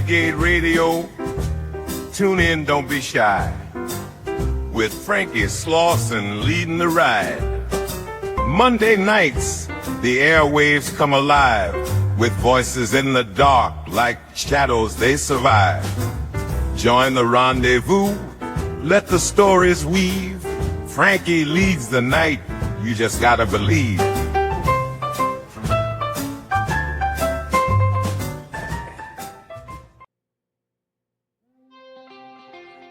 Renegade Radio, tune in, don't be shy. With Frankie Slauson leading the ride. Monday nights, the airwaves come alive. With voices in the dark, like shadows they survive. Join the rendezvous, let the stories weave. Frankie leads the night, you just gotta believe.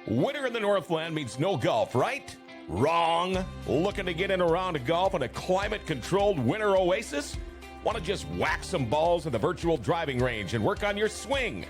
Winter in the Northland means no golf, right? Wrong. Looking to get in a round of golf in a climate-controlled winter oasis? Want to just whack some balls at the virtual driving range and work on your swing?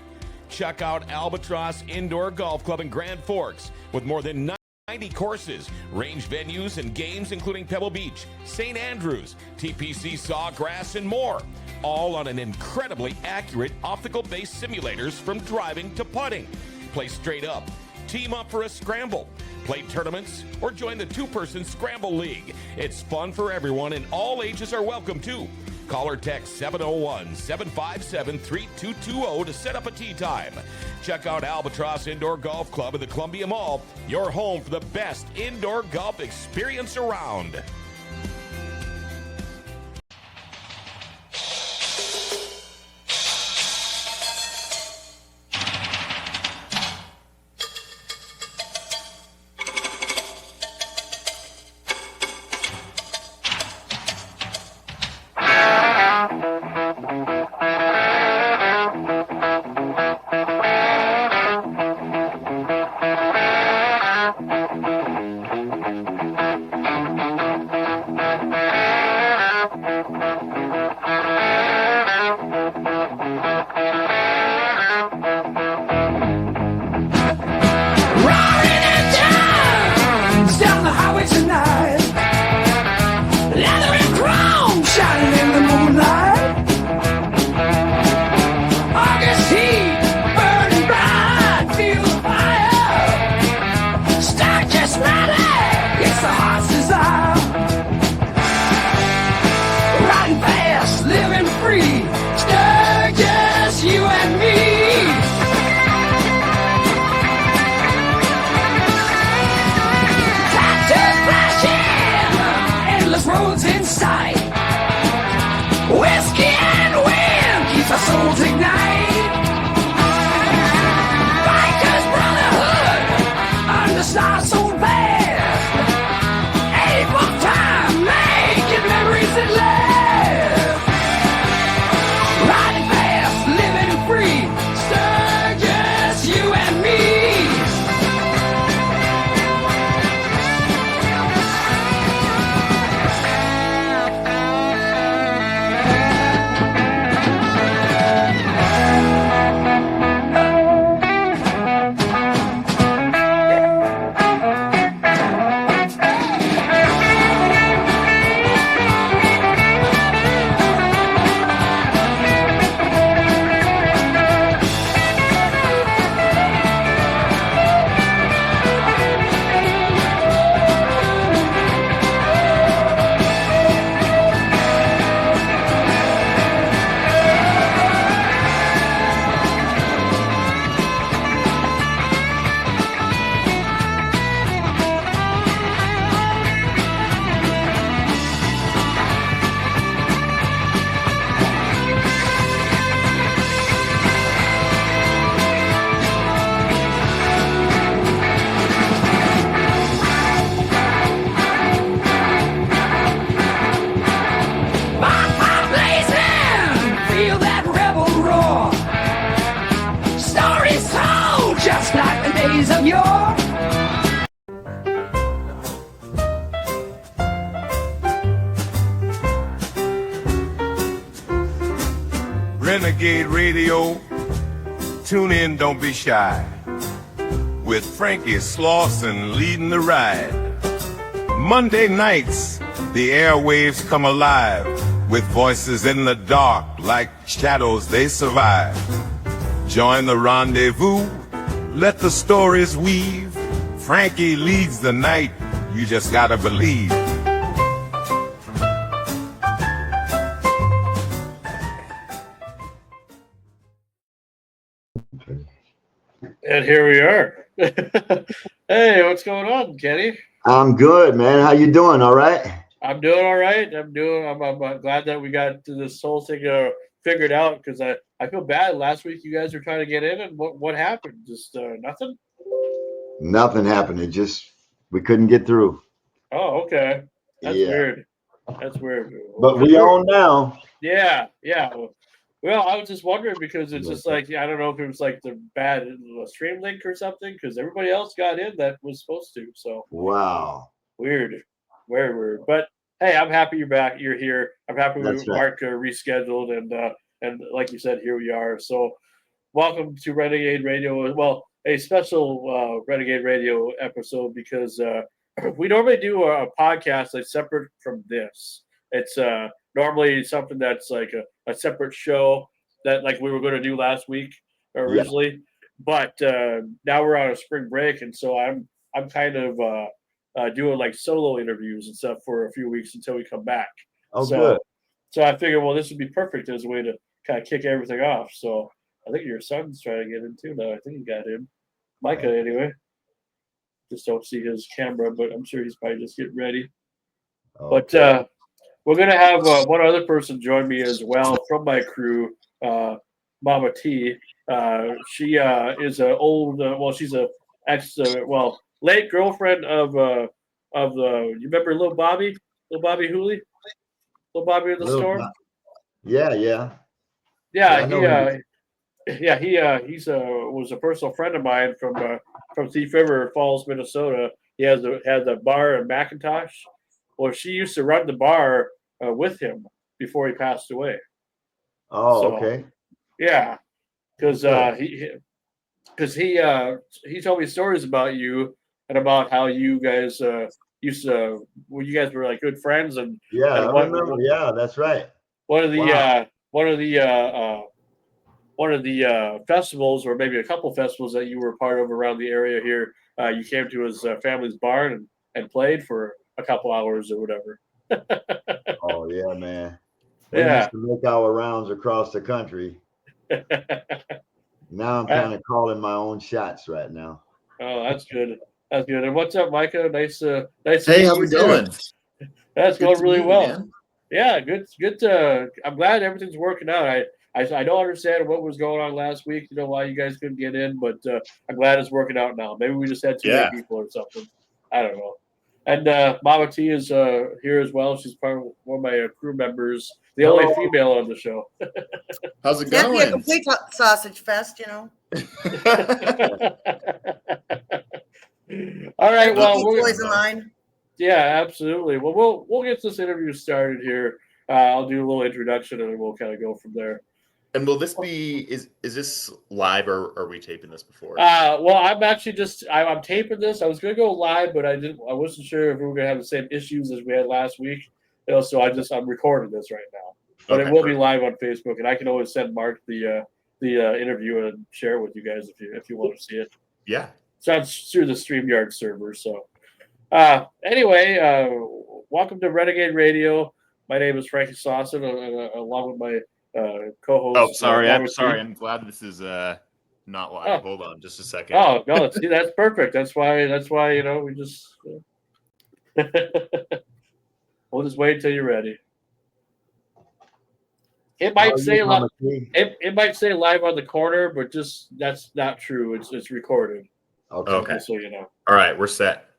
Check out Albatross Indoor Golf Club in Grand Forks with more than 90 courses, range venues, and games including Pebble Beach, St. Andrews, TPC Sawgrass, and more. All on an incredibly accurate optical-based simulators from driving to putting. Play straight up. Team up for a scramble, play tournaments, or join the two-person Scramble League. It's fun for everyone, and all ages are welcome, too. Call or text 701-757-3220 to set up a tee time. Check out Albatross Indoor Golf Club at the Columbia Mall, your home for the best indoor golf experience around. Renegade Radio, tune in, don't be shy. With Frankie Slauson leading the ride. Monday nights, the airwaves come alive. With voices in the dark, like shadows they survive. Join the rendezvous, let the stories weave. Frankie leads the night, you just gotta believe. Okay. here we are. Hey, what's going on, Kenny? I'm good, man. How you doing? All right? I'm doing all right. I'm glad that we got to this whole thing figured out because I feel bad. Last week you guys were trying to get in, and what happened? Just nothing. Nothing happened. It just we couldn't get through. Oh, okay. That's Yeah. weird. That's weird. But we on now. Yeah, yeah. Well, I was just wondering because it's just like I don't know if it was like the bad stream link or something because everybody else got in that was supposed to. So Wow. weird, very weird. But hey, I'm happy you're back. You're here. I'm happy That's right. Mark rescheduled and like you said, here we are. So welcome to Renegade Radio. Well, a special Renegade Radio episode because we normally do a podcast that's separate from this. It's normally something that's like a separate show that like we were going to do last week originally, but now we're on a spring break, and so I'm kind of doing like solo interviews and stuff for a few weeks until we come back. Oh, good. So I figured, well, this would be perfect as a way to kind of kick everything off. So I think your son's trying to get in too now. I think he got in. Micah, anyway. Just don't see his camera, but I'm sure he's probably just getting ready. Okay. But we're going to have one other person join me as well from my crew, Mama T. She is an old, she's a late girlfriend of the, you remember Little Bobby Hooley? Little Bobby in the Storm? Yeah. He was a personal friend of mine from Thief River Falls, Minnesota. He has a bar in McIntosh. Well, she used to run the bar with him before he passed away. Oh, So, okay. Yeah, because he told me stories about you and about how you guys used to when you guys were like good friends and Yeah, and I remember. Yeah, that's right. one of the Wow. one of the festivals, or maybe a couple festivals that you were part of around the area here, you came to his family's barn and played for a couple hours or whatever. Oh, yeah, man. We Yeah. used to make our rounds across the country. Now I'm kind of calling my own shots right now. Oh, that's good. That's good. And what's up, Micah? Nice to Hey, meet how's you it going? That's Good going to really meet you, well. man. Yeah, good. I'm glad everything's working out. I don't understand what was going on last week. You know why you guys couldn't get in, but I'm glad it's working out now. Maybe we just had too many people or something. I don't know. And Mama T is here as well. She's part of one of my crew members, the only female on the show. How's it That'd be a going? complete sausage fest, you know. All right. Well, boys in line. Yeah, absolutely. Well, we'll get this interview started here. I'll do a little introduction and then we'll kind of go from there. And will this be is this live or are we taping this before? Well, I'm actually I'm taping this. I was gonna go live, but I wasn't sure if we were gonna have the same issues as we had last week. You know, so I'm recording this right now. But Okay, it will be live on Facebook, and I can always send Mark the interview and share it with you guys if you want to see it. Yeah. So it's through the StreamYard server. So anyway, welcome to Renegade Radio. My name is Frankie Slauson, along with my co-host. Oh, sorry. I'm sorry. I'm glad this is not live. Oh. Hold on just a second. Oh no, see, that's perfect. That's why you know we just we'll just wait until you're ready. It might say live. It might say live on the corner, but that's not true. It's recorded. Okay. Just so you know. All right, we're set.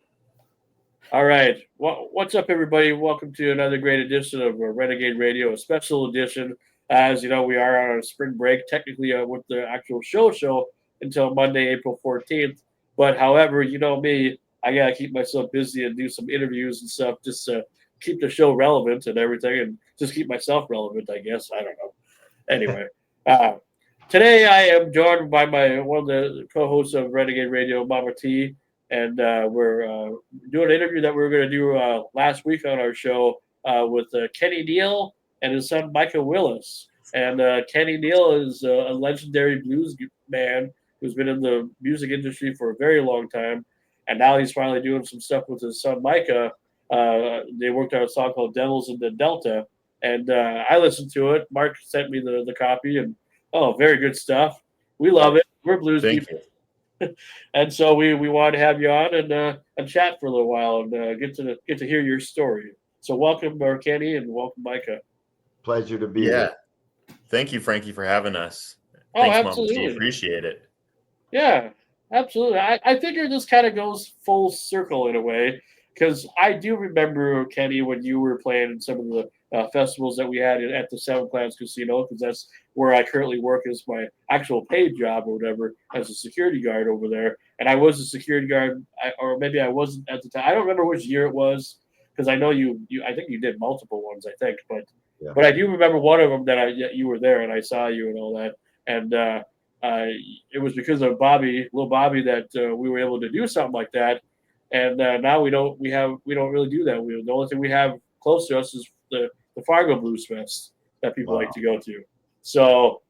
All right. What's up, everybody? Welcome to another great edition of Renegade Radio, a special edition. As you know, we are on a spring break, technically with the actual show until Monday, April 14th. But however, you know me, I got to keep myself busy and do some interviews and stuff just to keep the show relevant and everything and just keep myself relevant, I guess. I don't know. Anyway, today I am joined by one of the co-hosts of Renegade Radio, Mama T, and we're doing an interview that we were going to do last week on our show with Kenny Neal and his son Micah Willis. And Kenny Neal is a legendary blues man who's been in the music industry for a very long time, and now he's finally doing some stuff with his son Micah. They worked on a song called "Devils in the Delta," and I listened to it. Mark sent me the copy, and very good stuff. We love it. We're blues people. And so we wanted to have you on and chat for a little while and get to hear your story. So welcome, Kenny, and welcome, Micah. Pleasure to be Yeah. here. Thank you, Frankie, for having us. Oh, Thanks, Mom T. absolutely. Appreciate it. Yeah, absolutely. I figure this kind of goes full circle in a way because I do remember, Kenny, when you were playing in some of the festivals that we had at the Seven Plants Casino, because that's where I currently work as my actual paid job or whatever as a security guard over there. And I was a security guard, or maybe I wasn't at the time. I don't remember which year it was because I know you. I think you did multiple ones. I think, Yeah. but I do remember one of them that you were there and I saw you and all that. And it was because of little Bobby, that we were able to do something like that. And now we don't really do that. The only thing we have close to us is the Fargo Blues Fest that people like to go to. So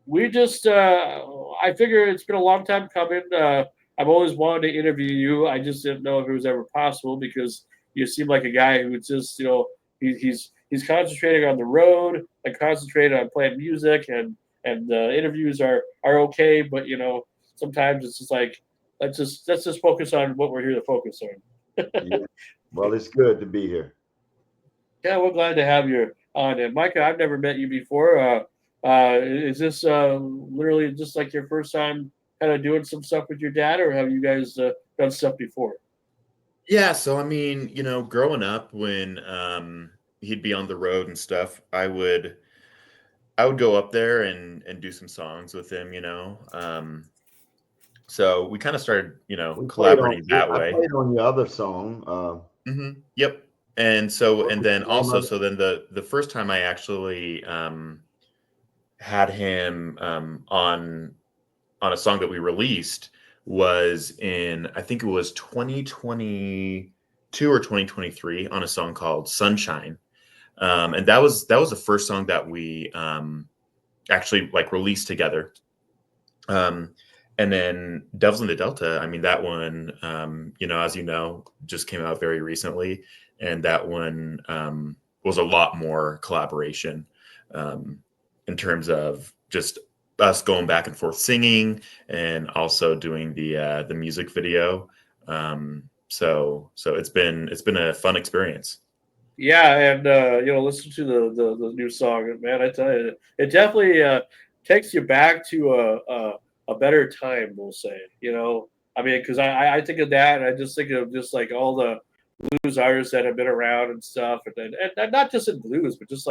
we just I figure it's been a long time coming. I've always wanted to interview you. I just didn't know if it was ever possible because you seem like a guy who just he's concentrating on the road and concentrating on playing music and interviews are okay, but sometimes it's just like let's just focus on what we're here to focus on. Yeah. Well, it's good to be here. Yeah, we're glad to have you on. And Micah, I've never met you before. Is this literally just like your first time kind of doing some stuff with your dad, or have you guys done stuff before? Yeah, so I mean, growing up when he'd be on the road and stuff, I would go up there and do some songs with him, So we kind of started, We collaborating that I way. played on your other song. Yep. And so, and then What was the name also, of it? so then the first time I actually had him on a song that we released was in, I think it was 2022 or 2023, on a song called Sunshine. And that was the first song that we actually like released together. And then Devils in the Delta, I mean, that one, as you know, just came out very recently. And that one was a lot more collaboration in terms of just us going back and forth singing and also doing the music video. So it's been a fun experience. Yeah, and listen to the new song, man. I tell you, it definitely takes you back to a better time, we'll say. I mean, because I think of that, and I just think of just like all the blues artists that have been around and stuff, and not just in blues, but just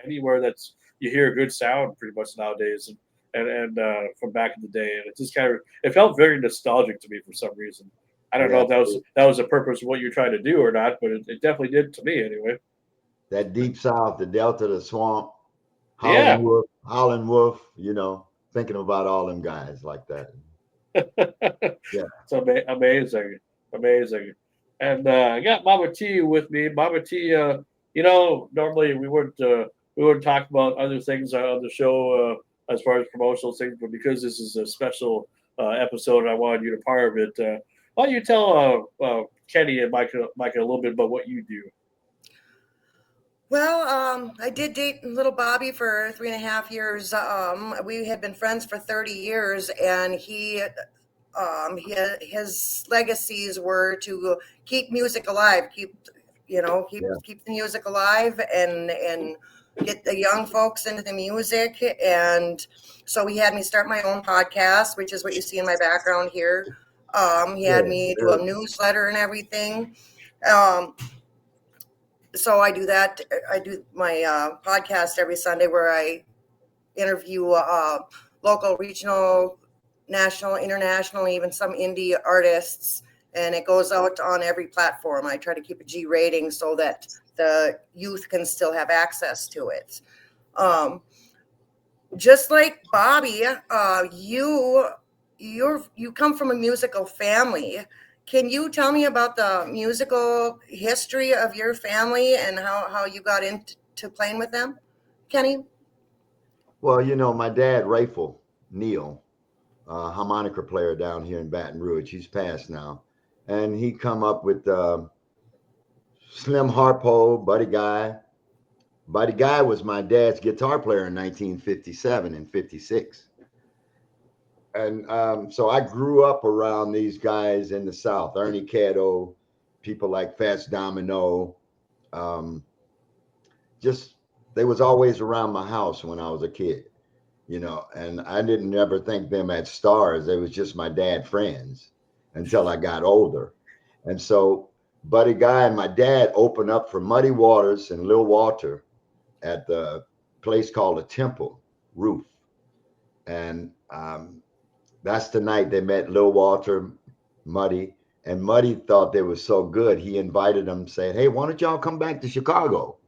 anywhere that's you hear a good sound pretty much nowadays, and from back in the day, and it just it felt very nostalgic to me for some reason. I don't know if that was the purpose of what you're trying to do or not, but it definitely did to me anyway. That deep south, the Delta, the swamp, Yeah. Howlin' Wolf, thinking about all them guys like that. Yeah. It's amazing. And I got Mama T with me. Mama T, normally we wouldn't talk about other things on the show as far as promotional things, but because this is a special episode, and I wanted you to be part of it. Why don't you tell Kenny and Micah a little bit about what you do? Well, I did date little Bobby for 3.5 years. We had been friends for 30 years, and his legacies were to keep music alive, keep the music alive, and get the young folks into the music. And so he had me start my own podcast, which is what you see in my background here. He had me do a newsletter and everything. So I do that. I do my podcast every Sunday where I interview local, regional, national, international, even some indie artists. And it goes out on every platform. I try to keep a G rating so that the youth can still have access to it. Just like Bobby, you come from a musical family. Can you tell me about the musical history of your family and how you got into playing with them, Kenny? Well, my dad, Rayful Neal, harmonica player down here in Baton Rouge. He's passed now. And he come up with Slim Harpo, Buddy Guy. Buddy Guy was my dad's guitar player in 1957 and 56. And so I grew up around these guys in the South, Ernie Caddo, people like Fats Domino. Um, just they was always around my house when I was a kid, and I didn't ever think them as stars. They was just my dad friends until I got older. And so Buddy Guy and my dad opened up for Muddy Waters and Lil Walter at the place called the Temple Roof. And that's the night they met Lil Walter, Muddy, and Muddy thought they were so good. He invited them, saying, "Hey, why don't y'all come back to Chicago?"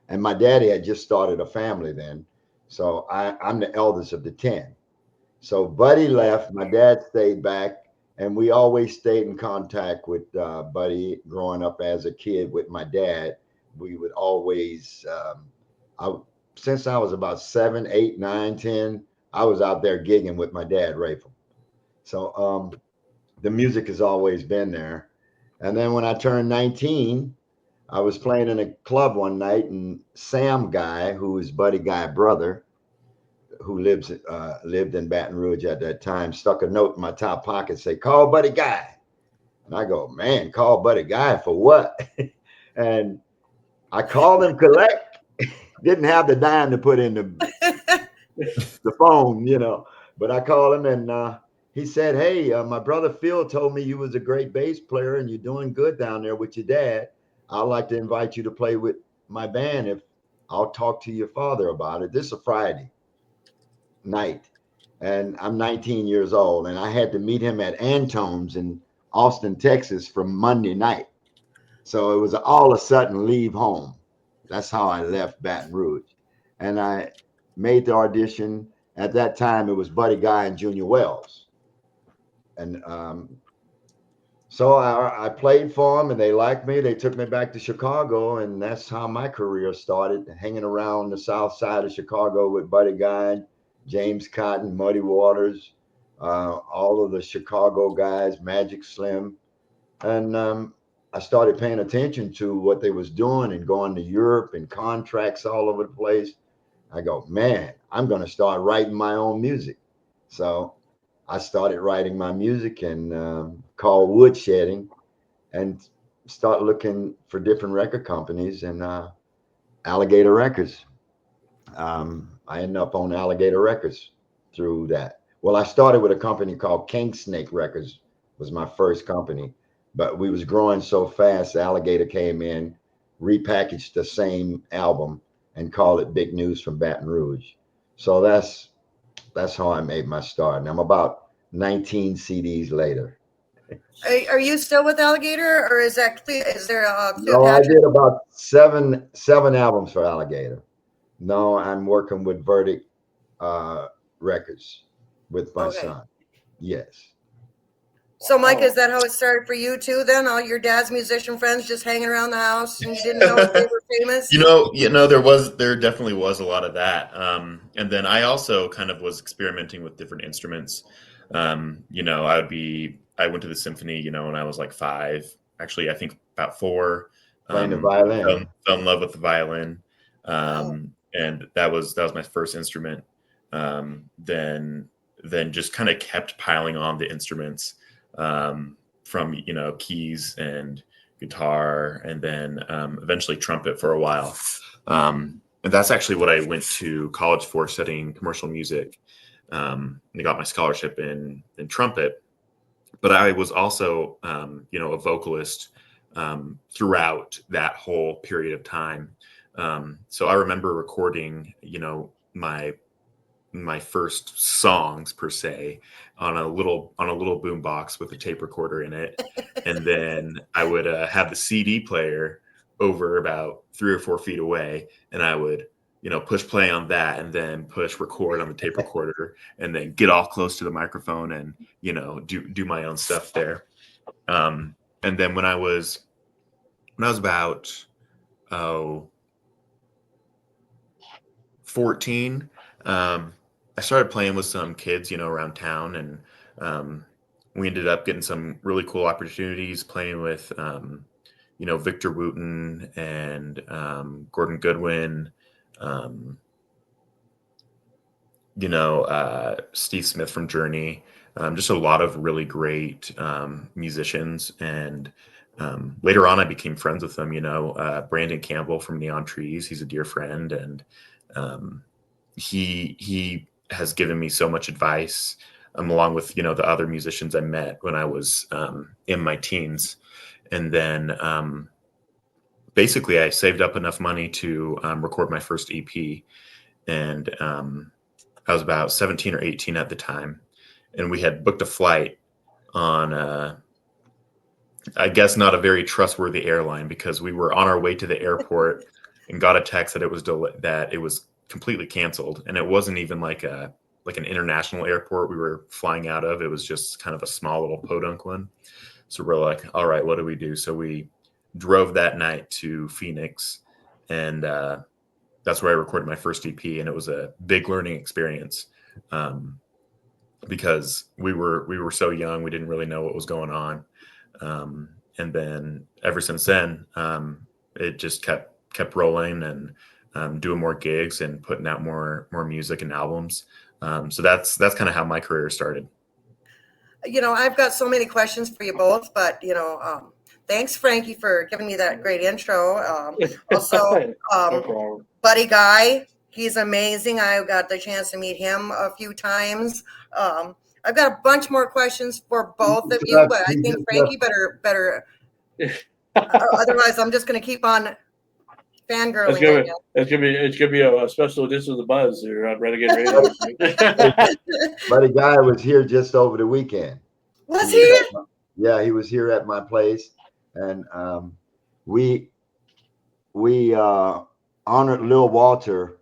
And my daddy had just started a family then. So I'm the eldest of the 10. So Buddy left, my dad stayed back, and we always stayed in contact with Buddy growing up as a kid with my dad. We would always, since I was about 7, 8, 9, 10, I was out there gigging with my dad, Rayful. So the music has always been there. And then when I turned 19, I was playing in a club one night, and Sam Guy, who is Buddy Guy brother, who lived in Baton Rouge at that time, stuck a note in my top pocket, say, "Call Buddy Guy." And I go, "Man, call Buddy Guy for what?" And I called him collect. Didn't have the dime to put in the phone, But I called him, and he said, "Hey, my brother Phil told me you was a great bass player and you're doing good down there with your dad. I'd like to invite you to play with my band if I'll talk to your father about it." This is a Friday night, and I'm 19 years old, and I had to meet him at Antone's in Austin, Texas from Monday night. So it was all of a sudden leave home. That's how I left Baton Rouge. And I made the audition. At that time, it was Buddy Guy and Junior Wells. And so I played for them, and they liked me. They took me back to Chicago, and that's how my career started, hanging around the south side of Chicago with Buddy Guy, James Cotton, Muddy Waters, all of the Chicago guys, Magic Slim. And I started paying attention to what they was doing and going to Europe and contracts all over the place. I go, "Man, I'm going to start writing my own music." So I started writing my music and called woodshedding, and start looking for different record companies, and Alligator Records. I ended up on Alligator Records through that. Well, I started with a company called King Snake Records, was my first company, but we was growing so fast, Alligator came in, repackaged the same album, and called it Big News from Baton Rouge. So that's how I made my start. And I'm about 19 CDs later. Are you still with Alligator, or is that is there a No, I Cleopatra? did about seven albums for Alligator. No, I'm working with Verdict Records with my Okay. son. Yes. So, Mike, is that how it started for you too? Then all your dad's musician friends just hanging around the house, and you didn't know if they were famous. There definitely was a lot of that. And then I also kind of was experimenting with different instruments. I went to the symphony, when I was like 5. Actually, I think about 4. Playing the violin. Fell in love with the violin, Wow. and that was my first instrument. Then just kind of kept piling on the instruments, from keys and guitar, and then eventually trumpet for a while. And that's actually what I went to college for, studying commercial music. And I got my scholarship in trumpet. But I was also, a vocalist throughout that whole period of time. So I remember recording, my first songs per se on a little boom box with a tape recorder in it, and then I would have the CD player over about 3 or 4 feet away, and I would push play on that, and then push record on the tape recorder, and then get all close to the microphone and do my own stuff there. And then when I was about 14, I started playing with some kids, around town, and we ended up getting some really cool opportunities playing with, Victor Wooten and Gordon Goodwin, Steve Smith from Journey, just a lot of really great musicians. And later on, I became friends with them. Brandon Campbell from Neon Trees, he's a dear friend, and he has given me so much advice, along with the other musicians I met when I was in my teens. And then basically, I saved up enough money to record my first EP, and I was about 17 or 18 at the time, and we had booked a flight on, I guess, not a very trustworthy airline, because we were on our way to the airport and got a text that it was completely canceled, and it wasn't even like an international airport we were flying out of. It was just kind of a small little podunk one. So we're like, all right, what do we do? So we drove that night to Phoenix, and that's where I recorded my first EP, and it was a big learning experience because we were so young, we didn't really know what was going on, and then ever since then, it just kept rolling, and doing more gigs and putting out more music and albums. So that's kind of how my career started. I've got so many questions for you both, but thanks, Frankie, for giving me that great intro. Also, Buddy Guy, he's amazing. I got the chance to meet him a few times. I've got a bunch more questions for both of you, but I think Frankie better. Otherwise, I'm just going to keep on fangirling. It's gonna be a special edition of the Buzz here on Renegade Radio. Buddy Guy was here just over the weekend. Was he? Yeah, he was here at my place, and we honored Lil Walter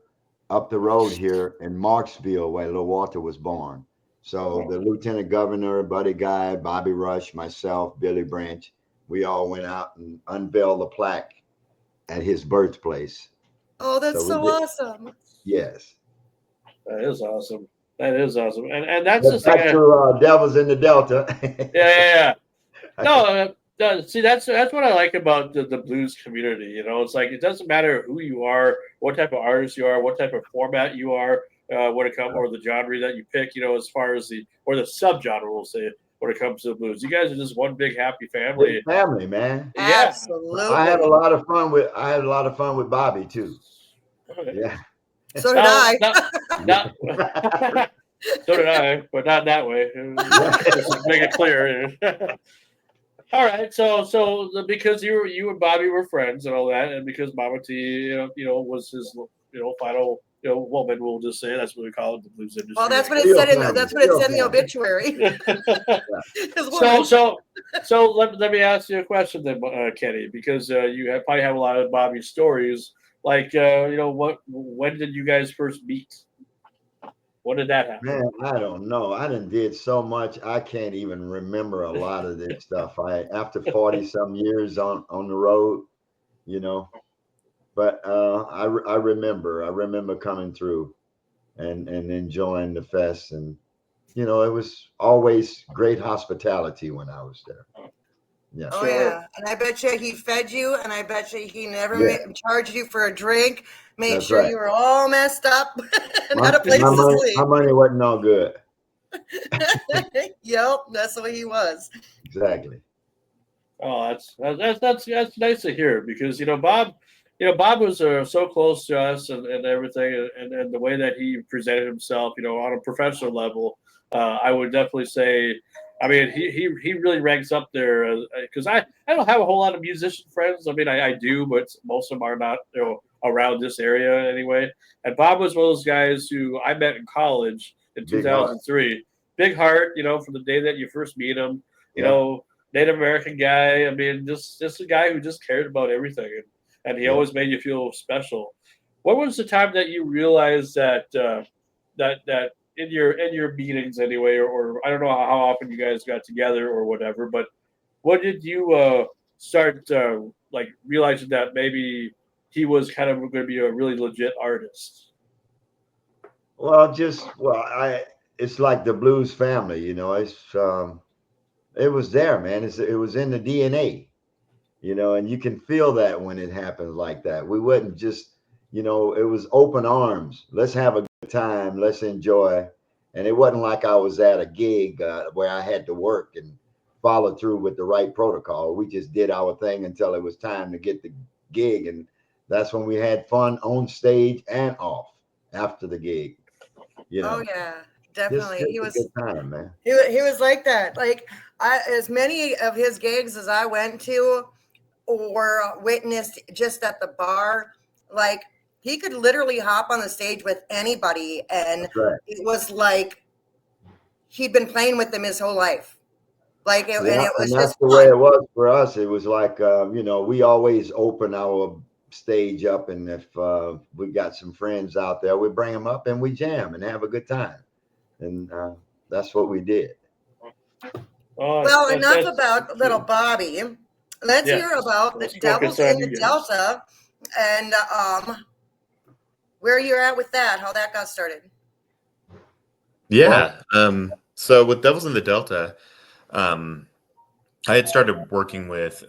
up the road here in Marksville, where Lil Walter was born. So the Lieutenant Governor, Buddy Guy, Bobby Rush, myself, Billy Branch, we all went out and unveiled the plaque at his birthplace. Oh, that's so awesome. Yes. That is awesome. And that's the thing. Devils in the Delta. Yeah. No, see, that's what I like about the blues community. It's like, it doesn't matter who you are, what type of artist you are, what type of format you are, when it comes, or the genre that you pick, as far as the subgenre, we'll say, when it comes to the blues. You guys are just one big happy family. Big family, man. Yeah. Absolutely. I had a lot of fun with Bobby too. Yeah. So did I. So did I, but not that way. Just make it clear. All right, so because you and Bobby were friends and all that, and because Mama T, was his, final, woman, we'll just say that's what we call it in the blues industry. Well, that's what it said in the obituary. So let me ask you a question then, Kenny, because you probably have a lot of Bobby stories. Like, when did you guys first meet? When did that happen? Man, I don't know. I did so much. I can't even remember a lot of this stuff. After 40 some years on the road, but I remember coming through and enjoying the fest, and it was always great hospitality when I was there. Yeah. Oh yeah, and I bet you he fed you, and I bet you he never charged you for a drink. Made sure you were all messed up and had a place to sleep. My money wasn't all good. Yep, that's the way he was. Exactly. Oh, that's nice to hear, because Bob was so close to us and everything, and the way that he presented himself, on a professional level, I would definitely say. I mean, he really ranks up there, because I don't have a whole lot of musician friends. I mean, I do, but most of them are not around this area anyway. And Bob was one of those guys who I met in college in 2003. Big heart, from the day that you first meet him. Native American guy. I mean, just a guy who just cared about everything, and he always made you feel special. What was the time that you realized that that in your meetings anyway, or I don't know how often you guys got together or whatever, but what did you start realizing that maybe he was kind of going to be a really legit artist? Well, it's like the blues family, it was there, man. It was in the DNA, and you can feel that when it happens like that. We wouldn't just you know, it was open arms. Let's have a good time. Let's enjoy. And it wasn't like I was at a gig where I had to work and follow through with the right protocol. We just did our thing until it was time to get the gig. And that's when we had fun on stage and off after the gig. You Oh know, yeah, just definitely. just He a was good time, man. he was like that. Like as many of his gigs as I went to or witnessed just at the bar, like he could literally hop on the stage with anybody, and That's right. it was like he'd been playing with them his whole life. And Yeah, it and was that's just the way fun. it was for us. It was like, you know, we always open our stage up, and if we got some friends out there, we bring them up and we jam and have a good time, and that's what we did. Oh, Well, enough that's about little Bobby. Let's yeah. hear about the Let's Devils focus on in you the guys. Delta and where you're at with that, how that got started. Yeah. So with Devils in the Delta, I had started working with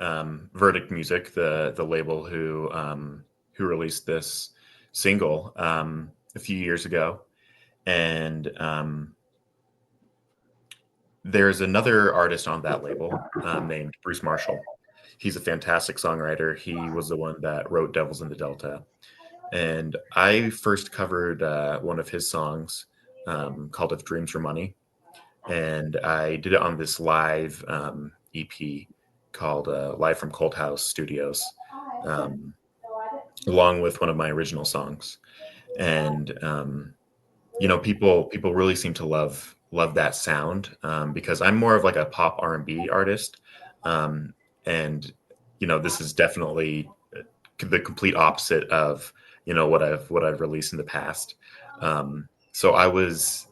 Verdict Music, the label who released this single a few years ago, and there's another artist on that label named Bruce Marshall. He's a fantastic songwriter. He was the one that wrote Devils in the Delta, and I first covered one of his songs called "If Dreams Were Money," and I did it on this live EP called "Live from Cold House Studios," um, along with one of my original songs. And you know, people really seem to love that sound because I'm more of like a pop R&B artist, and you know, this is definitely the complete opposite of what I've released in the past. So I was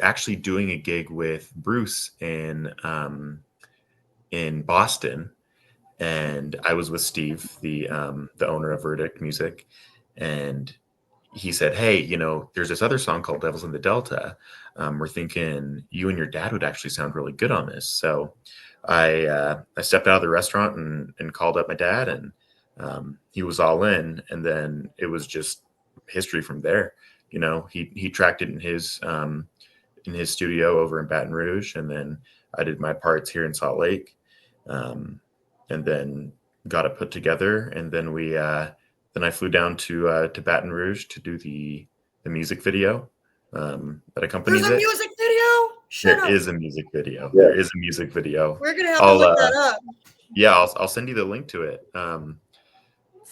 actually doing a gig with Bruce in Boston, and I was with Steve, the owner of Verdict Music, and he said, "Hey, you know, there's this other song called Devils in the Delta. We're thinking you and your dad would actually sound really good on this." So I stepped out of the restaurant and called up my dad, and he was all in, and then it was just history from there. You know, he tracked it in his studio over in Baton Rouge, and then I did my parts here in Salt Lake, and then got it put together, and then then I flew down to Baton Rouge to do the music video that There's accompanies a it. music video? Shut There up. is a music video. Yeah. There is a music video. We're going to have to I'll look that up. yeah, I'll send you the link to it.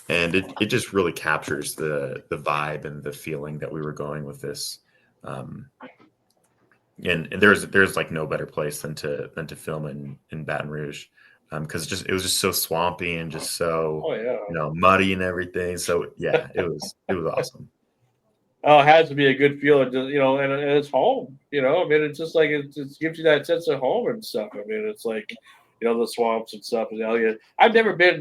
And it just really captures the vibe and the feeling that we were going with this. And there's like no better place than to film in Baton Rouge, because it was just so swampy and just so Oh yeah. muddy and everything. So yeah, it was awesome. Oh, it has to be a good feeling, and it's home. I mean, it's just like it gives you that sense of home and stuff. I mean, it's like, the swamps and stuff. And I've never been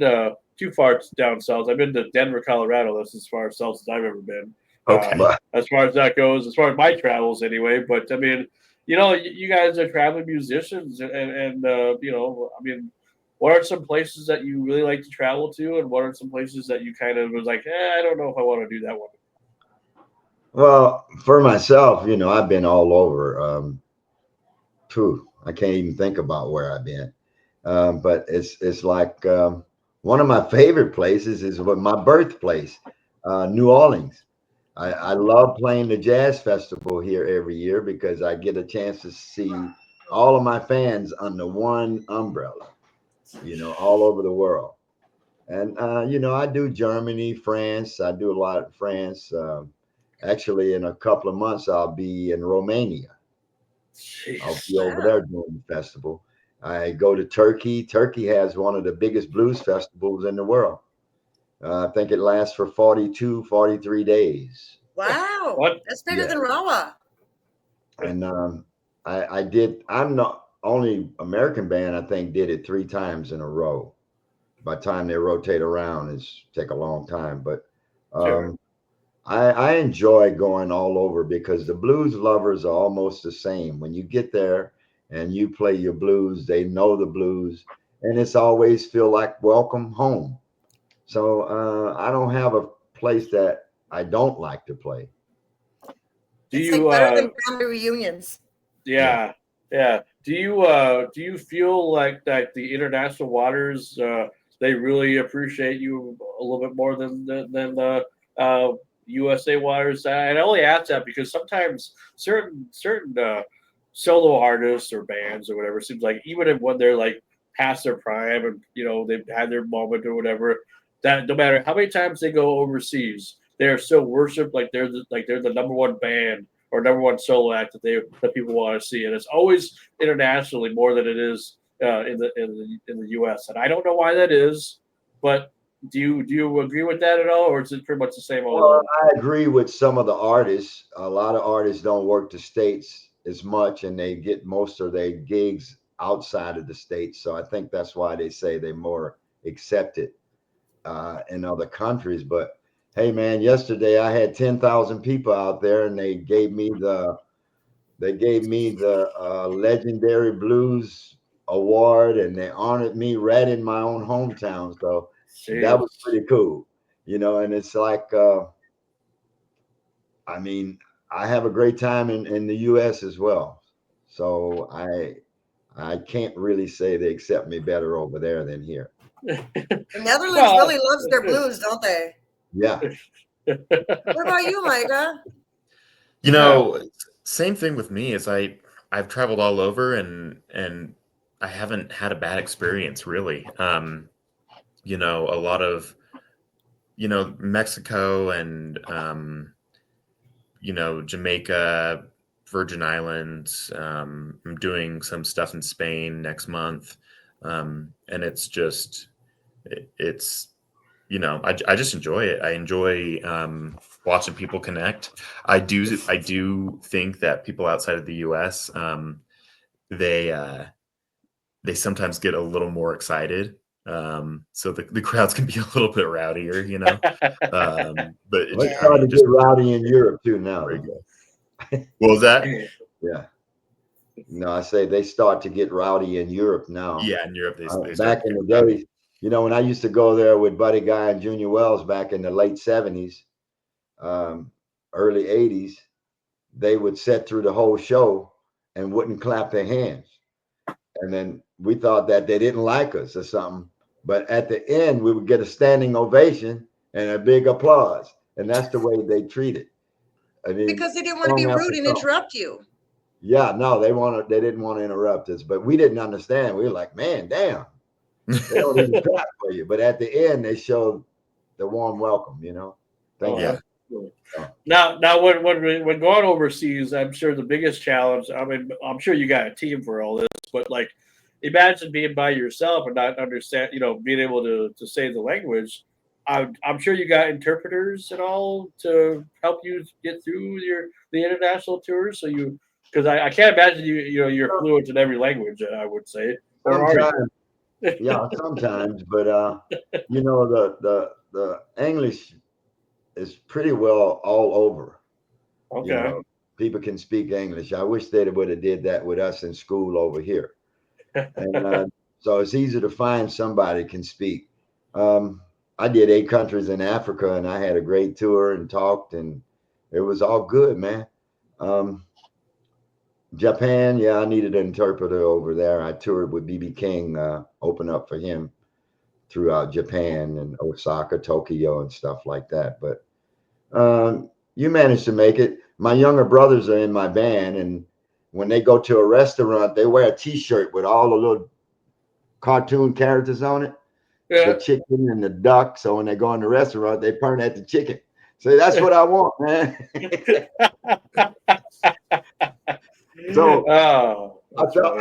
too far down south. I've been to Denver, Colorado. That's as far south as I've ever been. Okay. As far as that goes, as far as my travels, anyway. But I mean, you guys are traveling musicians, and I mean, what are some places that you really like to travel to, and what are some places that you kind of was like, I don't know if I want to do that one. Well, for myself, you know, I've been all over. I can't even think about where I've been. But it's like one of my favorite places is my birthplace, New Orleans. I love playing the jazz festival here every year because I get a chance to see all of my fans under one umbrella, you know, all over the world. And you know, I do Germany, France. I do a lot of France. Actually, in a couple of months, I'll be in Romania. I'll be over Wow. there doing the festival. I go to Turkey. Turkey has one of the biggest blues festivals in the world. I think it lasts for 42, 43 days. Wow. What? That's bigger Yeah. than Rawa. And I'm the only American band I think did it 3 times in a row. By the time they rotate around, it's take a long time. But Sure. I enjoy going all over because the blues lovers are almost the same. When you get there and you play your blues, they know the blues, and it's always feel like welcome home. So I don't have a place that I don't like to play. Do It's you like better than family reunions. Yeah. Do you feel like that the international waters they really appreciate you a little bit more than the USA waters? And I only ask that because sometimes certain solo artists or bands or whatever seems like even when they're like past their prime and they've had their moment or whatever, that no matter how many times they go overseas, they are still worshipped like they're the number one band or number one solo act that people want to see, and it's always internationally more than it is in the U.S. And I don't know why that is, but do you agree with that at all, or is it pretty much the same? Well, I agree with some of the artists. A lot of artists don't work the States as much, and they get most of their gigs outside of the States. So I think that's why they say they're more accepted in other countries. But hey, man, yesterday I had 10,000 people out there, and they gave me the Legendary Blues Award, and they honored me right in my own hometown. So that was pretty cool, and it's like, I mean, I have a great time in the US as well. So I can't really say they accept me better over there than here. The Netherlands really loves their blues, don't they? Yeah. What about you, Micah? Same thing with me. Is I've traveled all over and I haven't had a bad experience really. A lot of Mexico and Jamaica, Virgin Islands. I'm doing some stuff in Spain next month, and it's just I just enjoy it. I enjoy watching people connect. I do think that people outside of the U.S. They sometimes get a little more excited. So the crowds can be a little bit rowdier, but it's starting to get rowdy in Europe too now. What was that? Yeah. No, I say they start to get rowdy in Europe now. Yeah, in Europe they back in the day, when I used to go there with Buddy Guy and Junior Wells back in the late 70s, early 80s, they would sit through the whole show and wouldn't clap their hands. And then we thought that they didn't like us or something. But at the end, we would get a standing ovation and a big applause. And that's the way they treat it. I mean, because they didn't want to be rude and interrupt you. Yeah, no, they didn't want to interrupt us, but we didn't understand. We were like, man, damn, they don't even clap for you. But at the end, they showed the warm welcome, Thank you. Now, when going overseas, I'm sure the biggest challenge. I mean, I'm sure you got a team for all this, but like, imagine being by yourself and not understand, being able to say the language. I'm sure you got interpreters and all to help you get through the international tours. So because I can't imagine you're fluent in every language. I would say, sometimes, yeah, sometimes, but the English is pretty well all over. Okay. People can speak English. I wish they would have did that with us in school over here. And so it's easy to find somebody can speak. I did 8 countries in Africa, and I had a great tour and talked, and it was all good, man. Japan, I needed an interpreter over there. I toured with B.B. King, open up for him throughout Japan and Osaka, Tokyo, and stuff like that. But you managed to make it. My younger brothers are in my band, and when they go to a restaurant, they wear a T-shirt with all the little cartoon characters on it. Yeah. The chicken and the duck. So when they go in the restaurant, they point at the chicken. So that's what I want, man. So I said,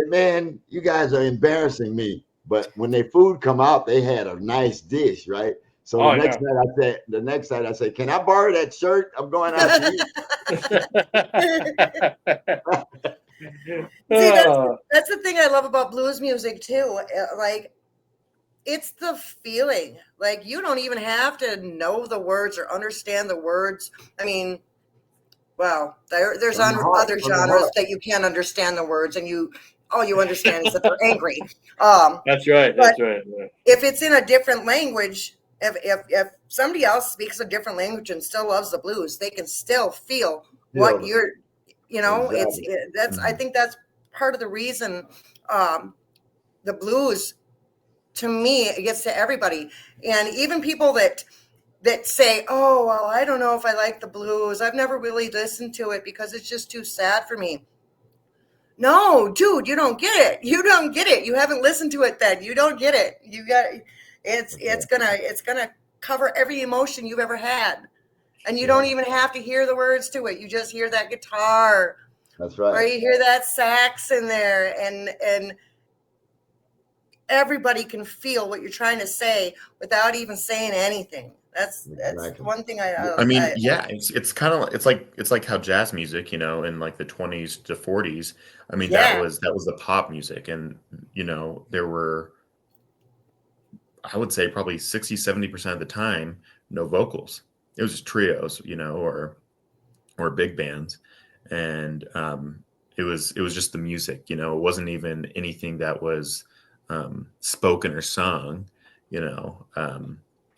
man, you guys are embarrassing me. But when their food come out, they had a nice dish, right? So the next night I said, can I borrow that shirt? I'm going out to eat. See, that's the thing I love about blues music too. Like, it's the feeling. Like, you don't even have to know the words or understand the words. I mean, well, there's other genres that you can't understand the words, and all you understand is that they're angry. That's right. If it's in a different language, If somebody else speaks a different language and still loves the blues, they can still feel what Yeah, you're, exactly. that's, I think that's part of the reason the blues, to me, it gets to everybody. And even people that say, oh, well, I don't know if I like the blues. I've never really listened to it because it's just too sad for me. No, dude, you don't get it. You don't get it. You haven't listened to it then. You don't get it. You got it's gonna cover every emotion you've ever had. And you don't even have to hear the words to it. You just hear that guitar. That's Or right. you hear that sax in there, and everybody can feel what you're trying to say without even saying anything. That's Exactly. one thing I mean, yeah, it's kind of it's like how jazz music, in like the 20s to 40s. I mean, yeah. that was the pop music, and there were, I would say, probably 60-70% of the time no vocals. It was just trios, or big bands, and it was just the music. It wasn't even anything that was spoken or sung.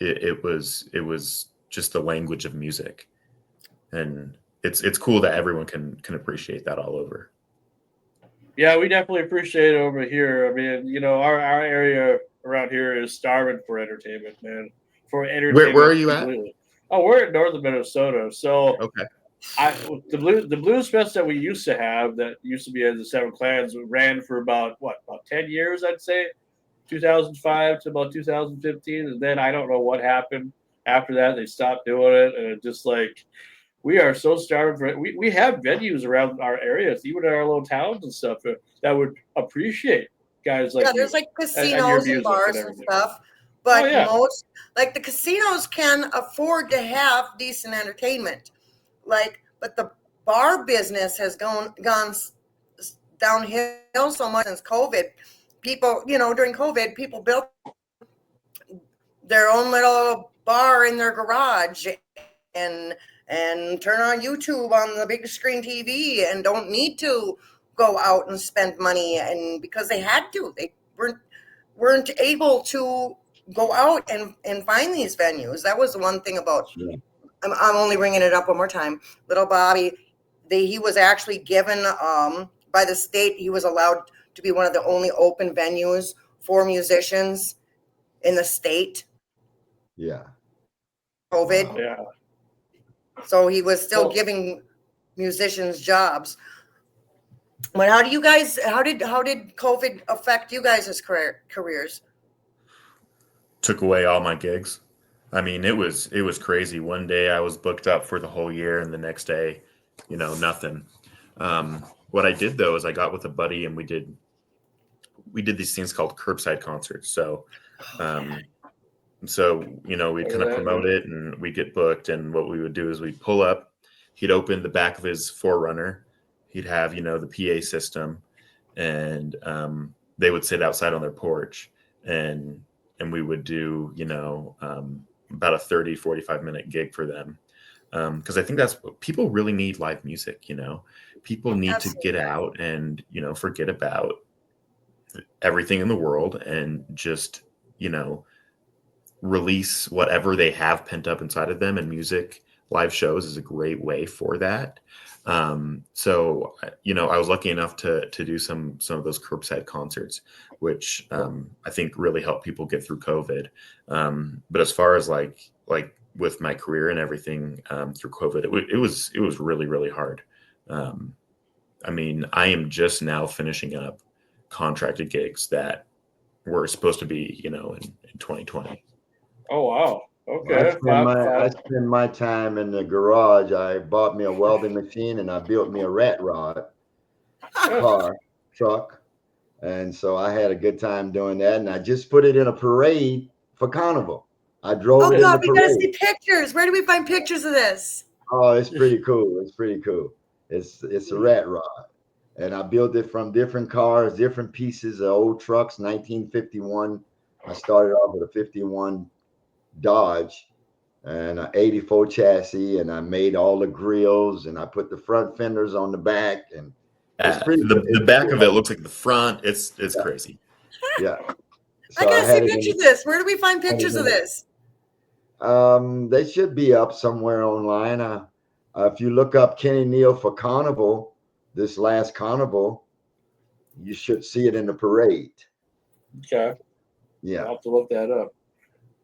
It was just the language of music, and it's cool that everyone can appreciate that all over. Yeah, we definitely appreciate it over here. I mean, our area around here is starving for entertainment, man. For entertainment, Where are you at? completely. Oh, we're in northern Minnesota, so Okay. the blues fest that we used to have, that used to be as the Seven Clans, ran for about 10 years, I'd say, 2005 to about 2015, and then I don't know what happened after that. They stopped doing it, and it just like, we are so starved for it. We have venues around our areas, even in our little towns and stuff, that would appreciate guys like there's you like and your casinos and music and bars and everything. stuff, but Oh yeah, most, like, the casinos can afford to have decent entertainment, but the bar business has gone downhill so much since COVID. People, during COVID, people built their own little bar in their garage and turn on YouTube on the big screen TV and don't need to go out and spend money, and because they had to, they weren't able to go out and find these venues. That was the one thing about, I'm only bringing it up one more time. Little Bobby, he was actually given by the state, he was allowed to be one of the only open venues for musicians in the state. Yeah. COVID. Wow. yeah. So he was still Well, giving musicians jobs. But how did COVID affect you guys' careers? Took away all my gigs. I mean, it was crazy. One day I was booked up for the whole year, and the next day, nothing. What I did though is I got with a buddy, and we did these things called curbside concerts. So, we'd kind of promote it, and we'd get booked. And what we would do is we'd pull up. He'd open the back of his 4Runner. He'd have the PA system, and they would sit outside on their porch, and we would do about a 30-45 minute gig for them, because I think that's what people really need. Live music. People need to get out and forget about everything in the world and just release whatever they have pent up inside of them, and music, live shows is a great way for that. So I was lucky enough to do some of those curbside concerts, which I think really helped people get through COVID. But as far as like with my career and everything through COVID, it was really, really hard. I mean, I am just now finishing up contracted gigs that were supposed to be in 2020. oh wow, okay. I spend my time in the garage. I bought me a welding machine, and I built me a rat rod truck. And so I had a good time doing that. And I just put it in a parade for Carnival. I drove it in the We gotta see parade. pictures. Where do we find pictures of this? Oh, it's pretty cool. It's pretty cool. It's a rat rod. And I built it from different cars, different pieces of old trucks, 1951. I started off with a 51 Dodge and an 84 chassis, and I made all the grills, and I put the front fenders on the back, and it's pretty. The back of it looks like the front. It's crazy. Yeah. I So gotta see pictures of this. Where do we find pictures of this? They should be up somewhere online. If you look up Kenny Neal for Carnival, this last Carnival, you should see it in the parade. Okay, Yeah. I'll have to look that up.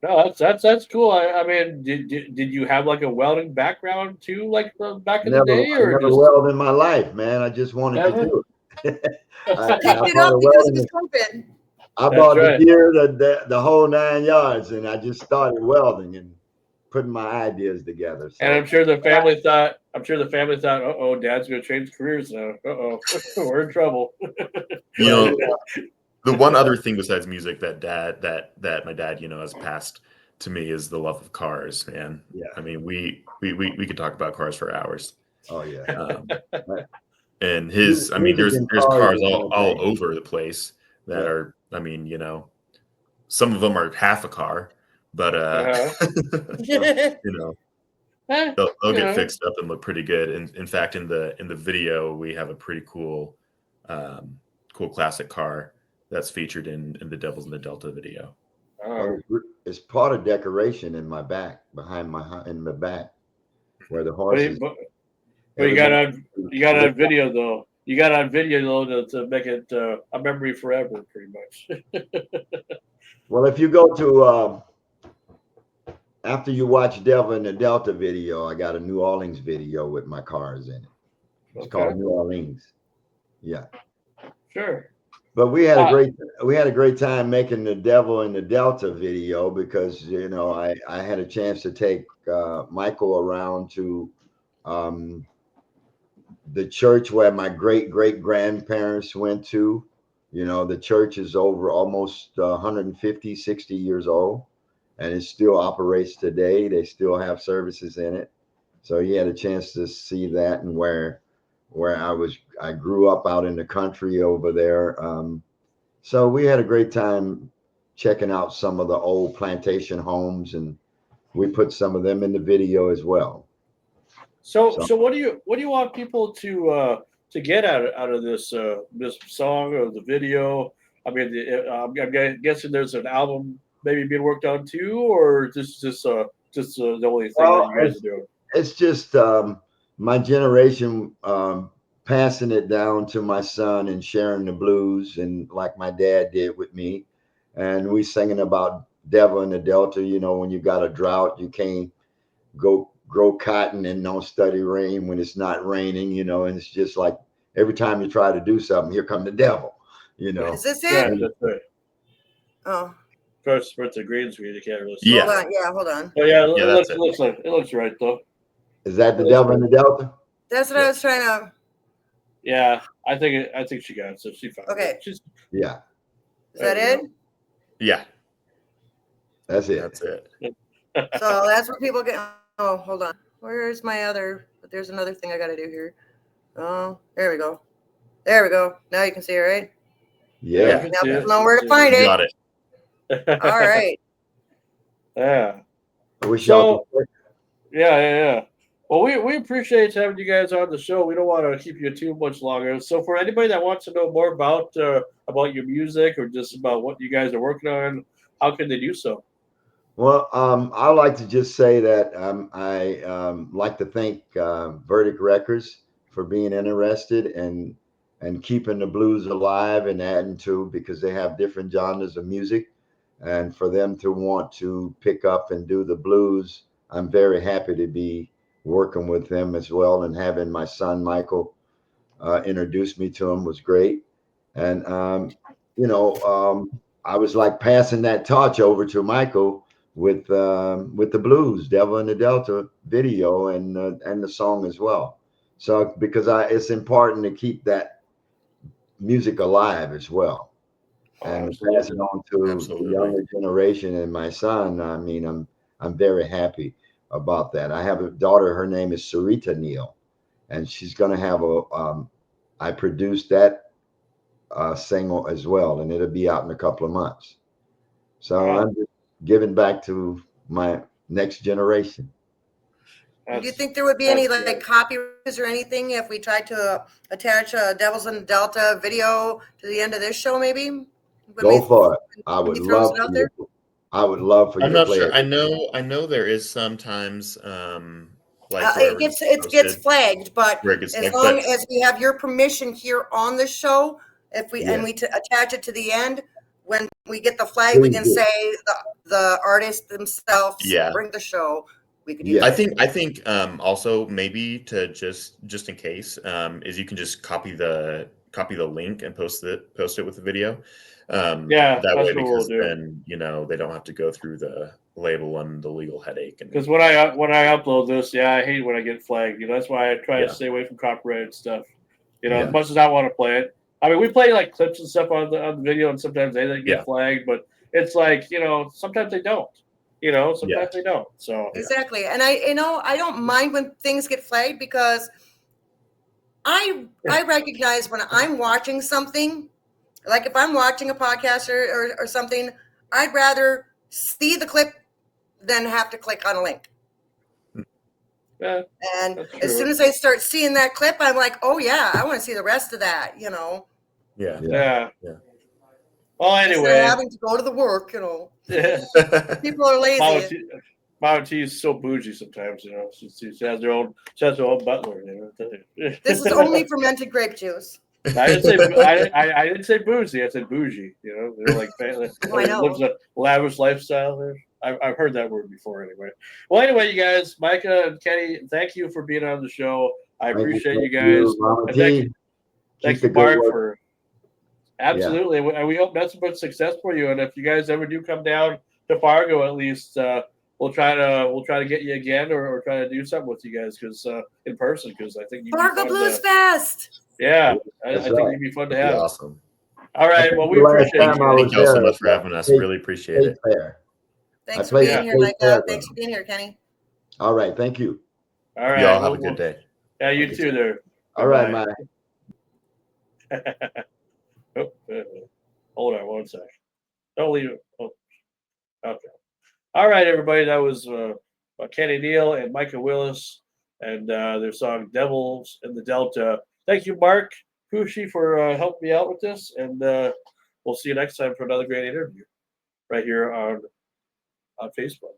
No, that's cool. I mean, did you have like a welding background too, like back in the day, I or never just welded in my life, man. I just wanted to never? do it. I Picked it bought up a because it welding. was COVID. I That's bought the right. gear, the whole 9 yards, and I just started welding and putting my ideas together. And So I'm sure the family thought, oh, Dad's gonna change careers now. We're in trouble. You know, the one other thing besides music that my dad, has passed to me is the love of cars, man. Yeah. I mean, we could talk about cars for hours. oh yeah. And Music there's and cars is all one thing. over the place that Yeah. are, some of them are half a car, but they'll get fixed up and look pretty good. And in fact, in the video, we have a pretty cool classic car that's featured in the Devils in the Delta video. It's part of decoration in my back, in the back, where the horses. But you got on video though. You got on video though to make it a memory forever, pretty much. Well, if you go to after you watch Devil in the Delta video, I got a New Orleans video with my cars in it. It's called New Orleans. Yeah. Sure. But we had a great time making the Devil in the Delta video because I had a chance to take Michael around to the church where my great grandparents went to. The church is over almost 150, 60 years old, and it still operates today. They still have services in it. So he had a chance to see that, and where I grew up out in the country over there. So we had a great time checking out some of the old plantation homes, and we put some of them in the video as well. So what do you want people to get out of this song or the video? I mean, I'm guessing there's an album maybe being worked on too, or just the only thing that you guys are doing? It's just my generation passing it down to my son and sharing the blues, and like my dad did with me, and we singing about Devil in the Delta. When you got a drought, you can't go grow cotton and don't study rain when it's not raining, and it's just like every time you try to do something, here come the devil, Is this it? Yeah, that's right. Oh. Of course, for the green screen, you can't really see. Yeah. Hold on. Oh yeah, it looks right though. Is that the Devil in the Delta? That's what I was trying to. Yeah, I think she got it, so she found Okay. it. Yeah. Is that it? Yeah. That's it. That's it. So that's where people get. Oh, hold on. Where's my other? But there's another thing I got to do here. Oh, there we go. There we go. Now you can see it, right? Yeah. Now people know where to find it. Got it. All right. Yeah. I wish y'all could- Yeah. Well, we appreciate having you guys on the show. We don't want to keep you too much longer. So, for anybody that wants to know more about your music or just about what you guys are working on, how can they do so? Well, I like to just say that I like to thank Verdict Records for being interested and keeping the blues alive and adding to, because they have different genres of music, and for them to want to pick up and do the blues, I'm very happy to be working with them as well, and having my son Michael introduce me to him was great. And I was like passing that torch over to Michael with the blues, Devil in the Delta video, and the song as well. So because it's important to keep that music alive as well, and pass it on to the younger generation. And my son, I mean, I'm very happy about that. I have a daughter. Her name is Sarita Neal, and she's going to have I produced that single as well, and it'll be out in a couple of months. So I'm just giving back to my next generation. Do you think there would be any like copyrights or anything if we tried to attach a Devils in the Delta video to the end of this show? Maybe Go for it. I would love I would love for you I'm to not play sure. it. I know there is sometimes like It where gets it's it gets posted, flagged, but where it gets as like, long but as we have your permission here on the show, if we Yeah. and we attach it to the end, when we get the flag, we Please can do. say the artist themselves Yeah. bring the show. We could do Yeah. that. I think also maybe to just in case is you can just copy the link and post it with the video. Yeah, That that's way, what we'll because do. then they don't have to go through the label and the legal headache. And Because when I upload this, I hate when I get flagged. That's why I try Yeah. to stay away from copyrighted stuff. Yeah. As much as I want to play it. I mean, we play like clips and stuff on the video, and sometimes they get Yeah. flagged, but it's like sometimes they don't. Sometimes they don't. So Exactly. And I don't mind when things get flagged because I recognize when I'm watching something, like if I'm watching a podcast or something, I'd rather see the clip than have to click on a link. yeah, And that's as soon true. as I start seeing that clip, I'm like, oh yeah, I want to see the rest of that, Yeah. Yeah. Yeah. Well, Instead anyway, of having to go to the work, people are lazy. Mama T is so bougie sometimes. She has her own butler. This is only fermented grape juice. I didn't say I didn't say boozy. I said bougie. They're like I know. lives a lavish lifestyle. There, I've heard that word before. Anyway, well, anyway, you guys, Micah and Kenny, thank you for being on the show. I appreciate you guys. Mama And T. thank Keep you, the good Mark, work. for absolutely. And we hope nothing but success for you. And if you guys ever do come down to Fargo, at least we'll try to get you again, or try to do something with you guys because in person, because I think you'd be Fargo fun Blues Fest. Yeah, I That's think right. you'd be fun to That'd be have. awesome. All right. Well, we The last appreciate time I you. was Thank you all so there, much for having us. State- Really appreciate State it. Fair. Thanks I for played being at here, State Micah. Fair. Thanks for being here, Kenny. All right. Thank you. All right. Y'all have a good day. Yeah, you too there. All right, Bye-bye. Mike. Hold on one sec. Don't leave it. Oh, okay. All right, everybody. That was Kenny Neal and Micah Willis and their song "Devils in the Delta." Thank you, Mark Kushi, for helping me out with this, and we'll see you next time for another great interview right here on Facebook.